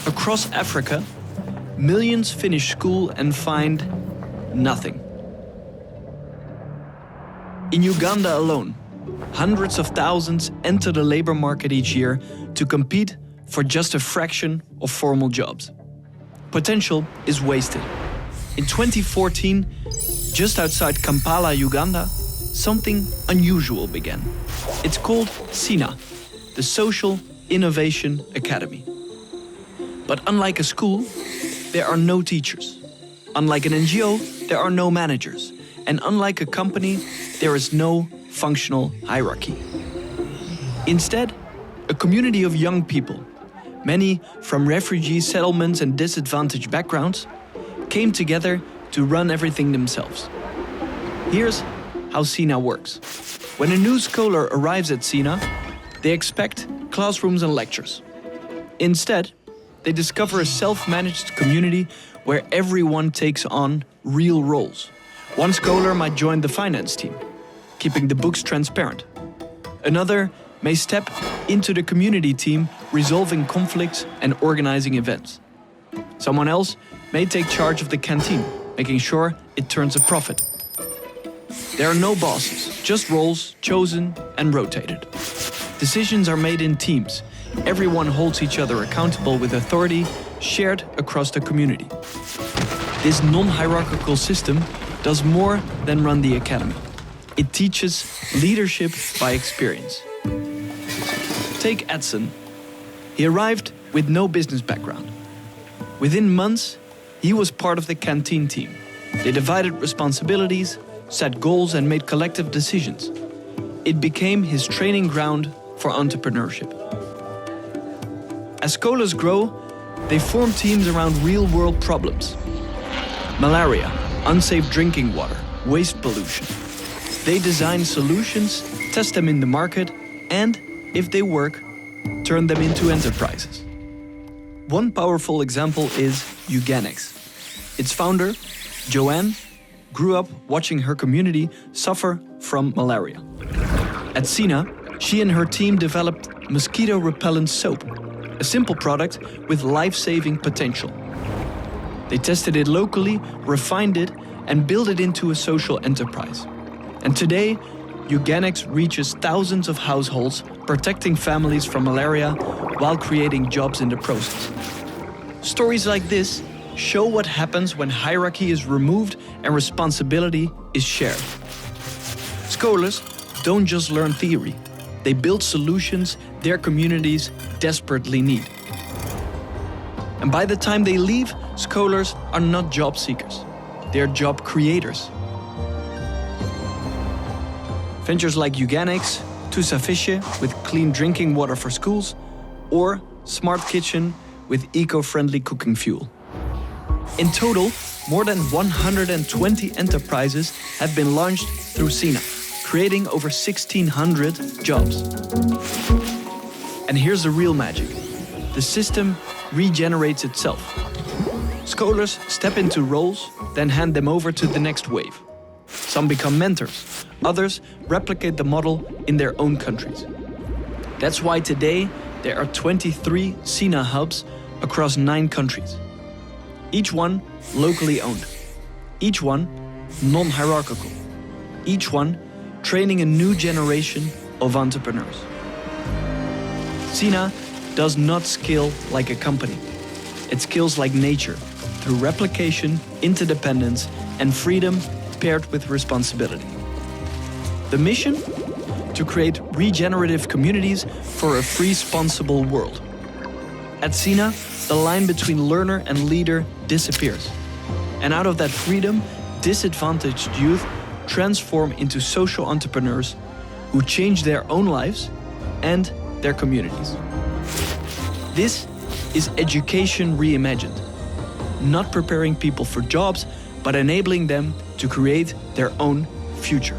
Across Africa, millions finish school and find nothing. In Uganda alone, hundreds of thousands enter the labor market each year to compete for just a fraction of formal jobs. Potential is wasted. In 2014, just outside Kampala, Uganda, something unusual began. It's called SINA, the Social Innovation Academy. But unlike a school, there are no teachers. Unlike an NGO, there are no managers. And unlike a company, there is no functional hierarchy. Instead, a community of young people, many from refugee settlements and disadvantaged backgrounds, came together to run everything themselves. Here's how SINA works. When a new scholar arrives at SINA, they expect classrooms and lectures. Instead, they discover a self-managed community where everyone takes on real roles. One scholar might join the finance team, keeping the books transparent. Another may step into the community team, resolving conflicts and organizing events. Someone else may take charge of the canteen, making sure it turns a profit. There are no bosses, just roles chosen and rotated. Decisions are made in teams. Everyone holds each other accountable with authority shared across the community. This non-hierarchical system does more than run the academy. It teaches leadership by experience. Take Edson. He arrived with no business background. Within months, he was part of the canteen team. They divided responsibilities, set goals, and made collective decisions. It became his training ground for entrepreneurship. As scholars grow, they form teams around real-world problems. Malaria, unsafe drinking water, waste pollution. They design solutions, test them in the market, and, if they work, turn them into enterprises. One powerful example is Uganix. Its founder, Joanne, grew up watching her community suffer from malaria. At SINA, she and her team developed mosquito-repellent soap, a simple product with life-saving potential. They tested it locally, refined it, and built it into a social enterprise. And today, Uganix reaches thousands of households, protecting families from malaria while creating jobs in the process. Stories like this show what happens when hierarchy is removed and responsibility is shared. Scholars don't just learn theory, they build solutions their communities desperately need. And by the time they leave, scholars are not job seekers, they're job creators. Ventures like Uganix, Tusafishe with clean drinking water for schools, or Smart Kitchen with eco-friendly cooking fuel. In total, more than 120 enterprises have been launched through SINA, creating over 1,600 jobs. And here's the real magic. The system regenerates itself. Scholars step into roles, then hand them over to the next wave. Some become mentors, others replicate the model in their own countries. That's why today there are 23 SINA hubs across 9 countries. Each one locally owned. Each one non-hierarchical. Each one training a new generation of entrepreneurs. SINA does not scale like a company. It scales like nature, through replication, interdependence, and freedom paired with responsibility. The mission? To create regenerative communities for a free, responsible world. At SINA, the line between learner and leader disappears. And out of that freedom, disadvantaged youth transform into social entrepreneurs who change their own lives and their communities. This is education reimagined, not preparing people for jobs, but enabling them to create their own future.